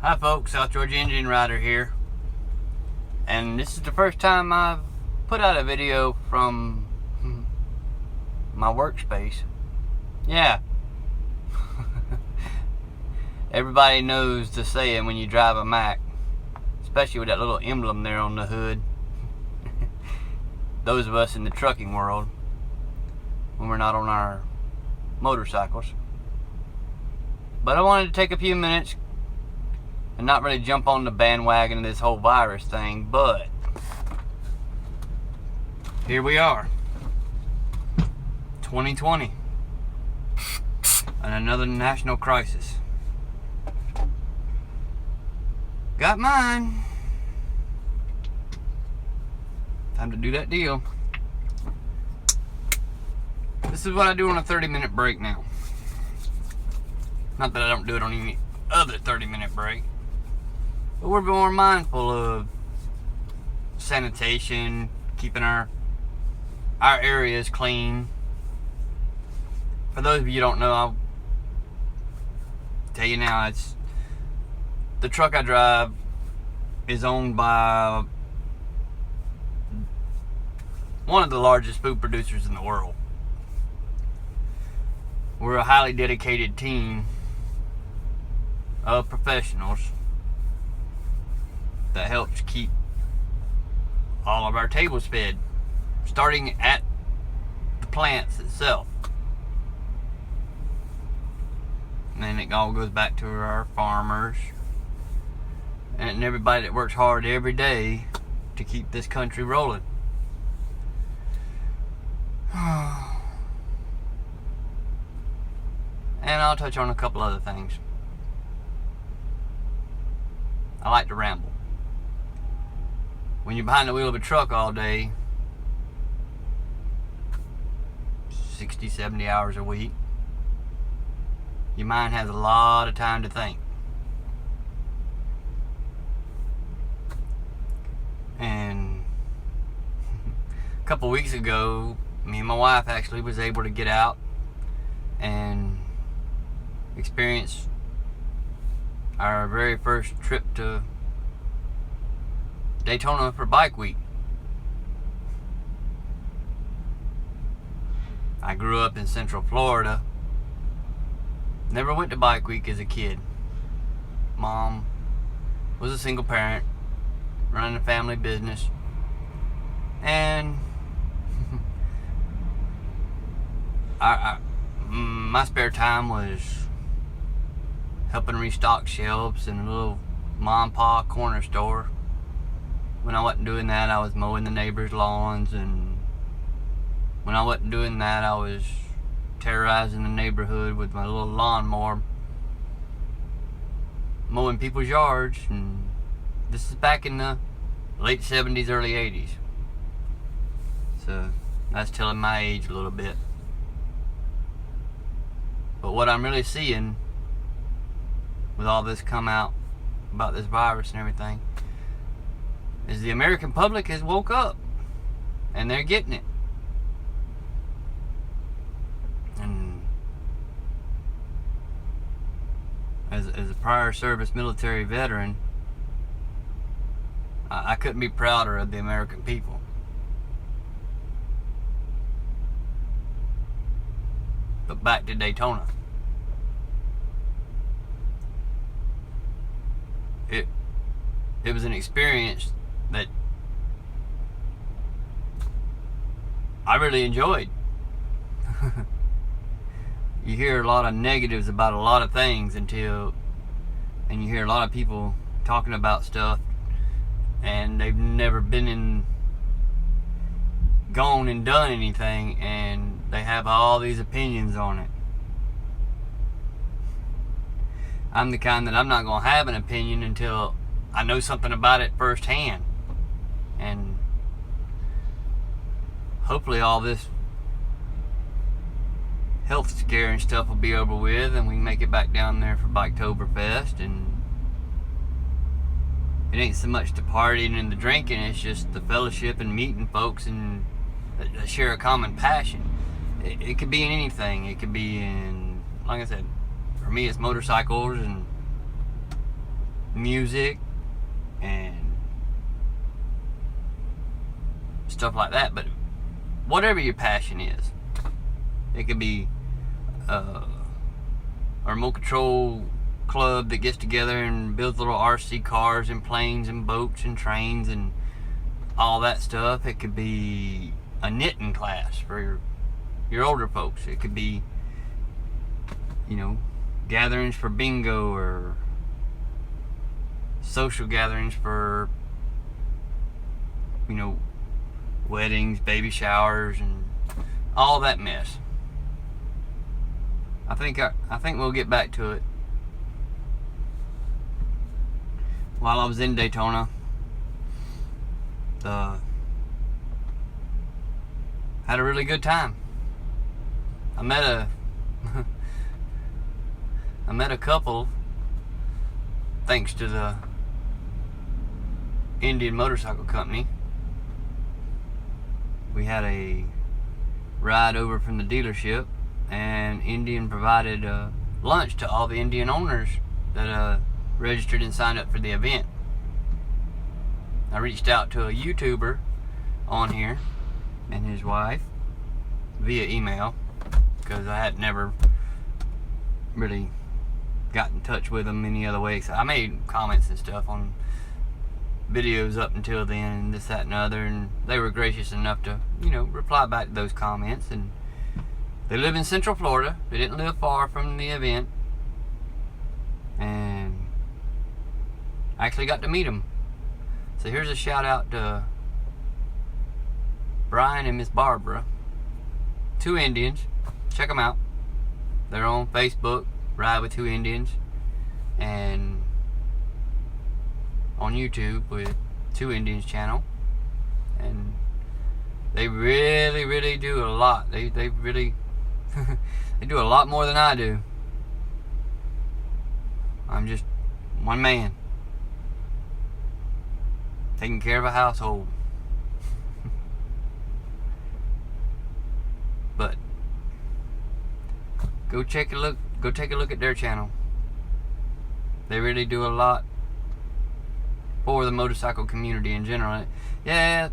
Hi folks, South Georgia Indian Rider here, and this is the first time I've put out a video from my workspace. Yeah. Everybody knows the saying when you drive a Mac, especially with that little emblem there on the hood. Those of us in the trucking world, when we're not on our motorcycles. But I wanted to take a few minutes and not really jump on the bandwagon of this whole virus thing, but here we are, 2020, and another national crisis. Got mine. Time to do that deal. This is what I do on a 30-minute break now. Not that I don't do it on any other 30-minute break. But we're more mindful of sanitation, keeping our areas clean. For those of you who don't know, I'll tell you now, the truck I drive is owned by one of the largest food producers in the world. We're a highly dedicated team of professionals that helps keep all of our tables fed, starting at the plants itself. And then it all goes back to our farmers and everybody that works hard every day to keep this country rolling. And I'll touch on a couple other things. I like to ramble. When you're behind the wheel of a truck all day, 60, 70 hours a week, your mind has a lot of time to think. And a couple weeks ago, me and my wife actually was able to get out and experience our very first trip to Daytona for Bike Week. I grew up in Central Florida. Never went to Bike Week as a kid. Mom was a single parent, running a family business, and my spare time was helping restock shelves in a little mom and pop corner store. When I wasn't doing that, I was mowing the neighbors' lawns, and when I wasn't doing that, I was terrorizing the neighborhood with my little lawnmower, mowing people's yards. And this is back in the late 70s, early 80s. So that's telling my age a little bit. But what I'm really seeing with all this come out about this virus and everything is the American public has woke up, and they're getting it. And as a prior service military veteran, I couldn't be prouder of the American people. But back to Daytona. It was an experience that I really enjoyed. You hear a lot of negatives about a lot of things and you hear a lot of people talking about stuff and they've never gone and done anything, and they have all these opinions on it. I'm the kind that I'm not going to have an opinion until I know something about it firsthand. And hopefully all this health scare and stuff will be over with, and we can make it back down there for Biketoberfest. And it ain't so much the partying and the drinking, it's just the fellowship and meeting folks and share a common passion. It could be in anything. It could be in, like I said, for me it's motorcycles and music and stuff like that. But whatever your passion is, it could be a remote control club that gets together and builds little RC cars and planes and boats and trains and all that stuff. It could be a knitting class for your older folks. It could be, gatherings for bingo or social gatherings for, weddings, baby showers, and all that mess. I think we'll get back to it. While I was in Daytona, had a really good time. I met a couple, thanks to the Indian Motorcycle Company. We had a ride over from the dealership, and Indian provided lunch to all the Indian owners that registered and signed up for the event. I reached out to a YouTuber on here and his wife via email, because I had never really got in touch with them any other way. So I made comments and stuff on videos up until then, and this, that, and the other, and they were gracious enough to, reply back to those comments. And they live in Central Florida. They didn't live far from the event, and I actually got to meet them. So here's a shout out to Brian and Miss Barbara, Two Indians. Check them out. They're on Facebook, Ride with Two Indians, and on YouTube with Two Indians channel. And they really, really do a lot. They really they do a lot more than I do. I'm just one man taking care of a household. But go take a look at their channel. They really do a lot for the motorcycle community in general. Yeah,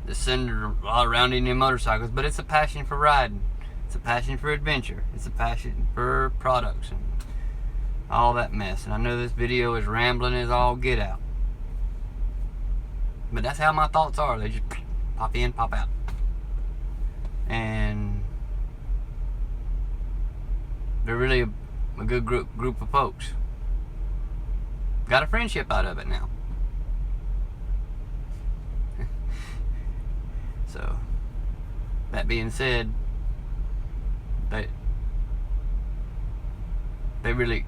it's centered a lot around Indian motorcycles, but it's a passion for riding. It's a passion for adventure. It's a passion for products and all that mess. And I know this video is rambling as all get out, but that's how my thoughts are. They just pop in, pop out. And they're really a good group of folks. Got a friendship out of it now. So, that being said, they really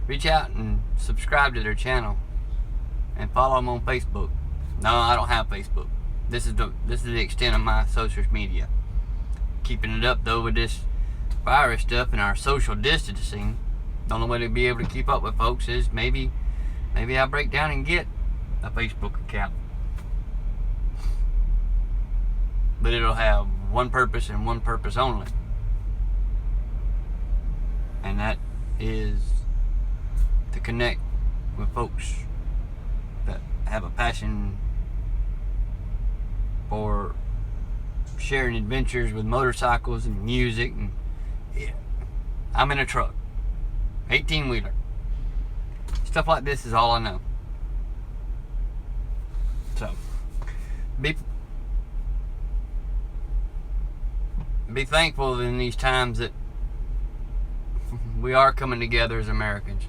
reach out and subscribe to their channel and follow them on Facebook. No, I don't have Facebook. This is the extent of my social media. Keeping it up though with this virus stuff and our social distancing. The only way to be able to keep up with folks is maybe I break down and get a Facebook account. But it'll have one purpose and one purpose only. And that is to connect with folks that have a passion for sharing adventures with motorcycles and music. And yeah, I'm in a truck, 18-wheeler. Stuff like this is all I know. So be thankful in these times that we are coming together as Americans.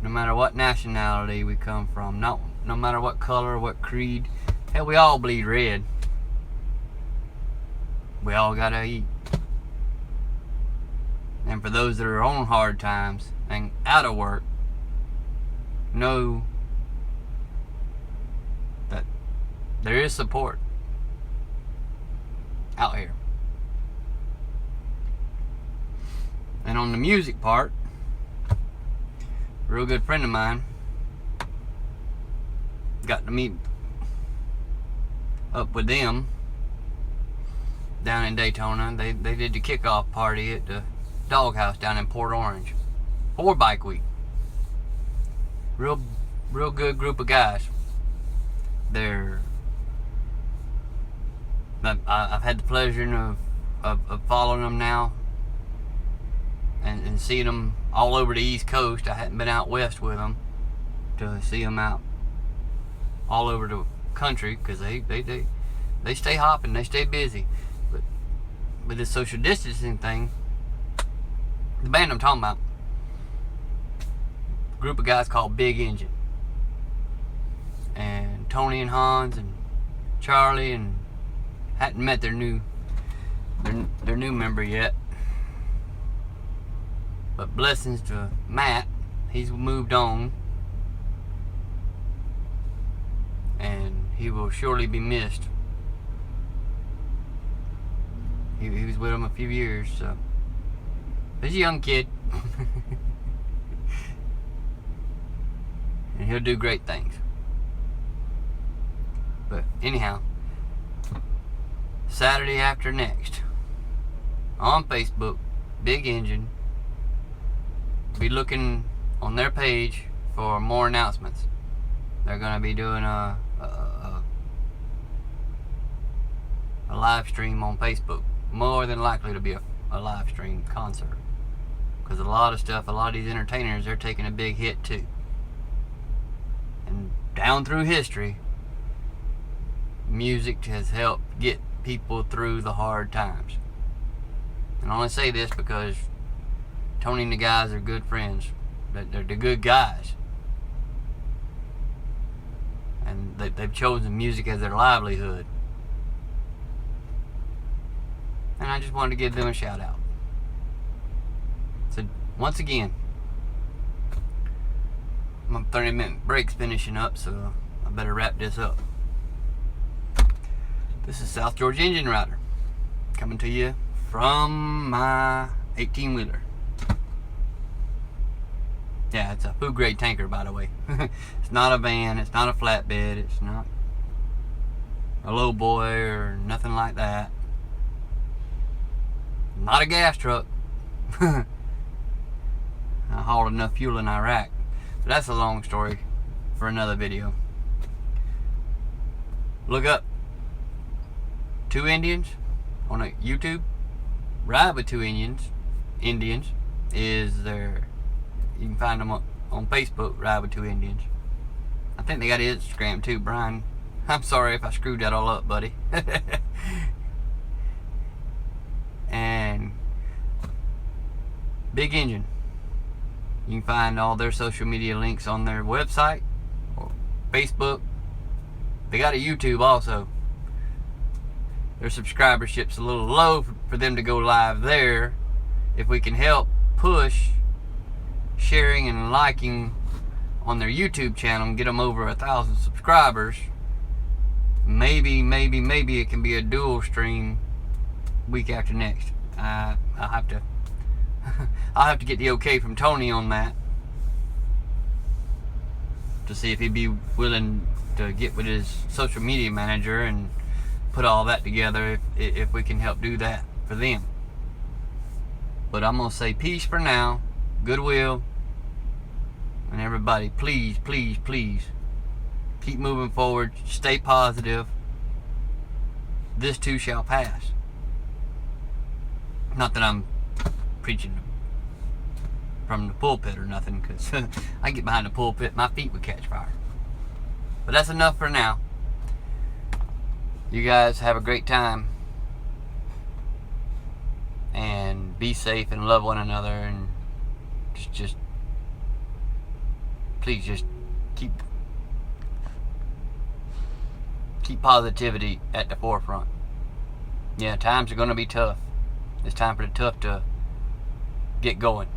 No matter what nationality we come from, no matter what color, what creed. Hell, we all bleed red. We all gotta eat. And for those that are on hard times and out of work, know that there is support out here. And on the music part, a real good friend of mine got to meet up with them down in Daytona. They did the kickoff party at the Doghouse down in Port for Bike Week. Real good group of guys. I've had the pleasure of following them now and seeing them all over the East Coast. I hadn't been out west with them to see them out all over the country, because they stay hopping, they stay busy. But with this social distancing thing, the band I'm talking about, a group of guys called Big Engine, and Tony and Hans and Charlie, and hadn't met their new member yet, but blessings to Matt, he's moved on, and he will surely be missed. He was with him a few years, so he's a young kid. And he'll do great things. But anyhow, Saturday after next, on Facebook, Big Engine, be looking on their page for more announcements. They're going to be doing a live stream on Facebook. More than likely to be a live stream concert, because a lot of these entertainers, they're taking a big hit too. And down through history, music has helped get people through the hard times. And I only say this because Tony and the guys are good friends. They're the good guys. And they've chosen music as their livelihood. And I just wanted to give them a shout out. So once again, my 30-minute break's finishing up, so I better wrap this up. This is South Georgia Engine Rider, coming to you from my 18-wheeler. Yeah, it's a food grade tanker, by the way. It's not a van, it's not a flatbed, it's not a low boy or nothing like that. Not a gas truck. I hauled enough fuel in Iraq. But that's a long story for another video. Look up TwoIndians on YouTube. Ride with TwoIndians. Indians is their. You can find them on Facebook. Ride with TwoIndians. I think they got Instagram too, Brian. I'm sorry if I screwed that all up, buddy. And Big Engine. You can find all their social media links on their website or Facebook. They got a YouTube also. Their subscribership's a little low for them to go live there. If we can help push sharing and liking on their YouTube channel and get them over 1,000 subscribers, maybe it can be a dual stream week after next. I'll have to get the okay from Tony on that to see if he'd be willing to get with his social media manager and put all that together if we can help do that for them. But I'm gonna say peace for now, goodwill, and everybody, please keep moving forward, stay positive. This too shall pass. Not that I'm preaching from the pulpit or nothing, because I get behind the pulpit, my feet would catch fire. But that's enough for now. You guys have a great time, and be safe and love one another, and just please just keep positivity at the forefront. Yeah, times are going to be tough. It's time for the tough to get going.